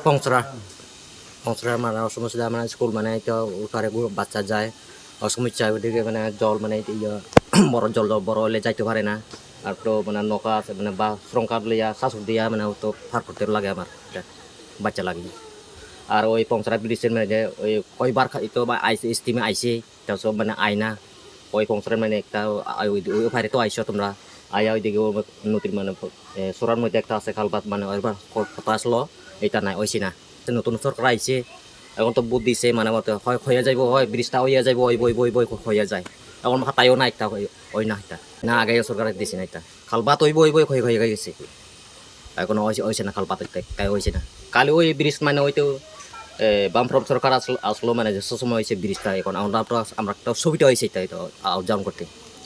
পংসরা পংসরা মানে অসমস্যা মানে স্কুল মানে তো ওখানে বাচ্চা যায় অসমস্যা ওইদিকে মানে জল মানে ইয়ে বড় জল বড় হলে যাইতে পারে না আর তো মানে নৌকা আছে মানে বা শ্রঙ্কার লিয়া শাশুক দিয়া মানে তো পার করতে লাগে আমার বাচ্চা লাগে আর ওই পংসরা ব্রিজের মানে যে ওই কয়বার তো আইসে স্টিমে আইসে তারপর মানে আয়না ওই পংসরা মানে একটা ওই ওই তো আইসো তোমরা আয়া ওইদিকে নদীর মানে সোরার মধ্যে একটা আছে খালবাত মানে ওইবার কথা আসলো এটা নাই ওইসি না নতুন সরকার আইছে এখন তো বুদ্ধি দিছে মানে মতো হয় হইয়া যাইব হয় ব্রিজটা হইয়া যাইব ওই বই বই বই হইয়া যায় এখন হাতাইও না একটা ওই না একটা না আগে সরকার দিছে না একটা খালবাত ওই বই বই হয়ে গেছে এখন ওইছে না খালবাত তাই হয়েছে না কালি ওই ব্রিজ মানে ওই তো বামফ্রন্ট সরকার আসলো মানে যে সময় হয়েছে ব্রিজটা এখন আমরা একটা ছবিটা হয়েছে তাই তো আউটডাউন করতে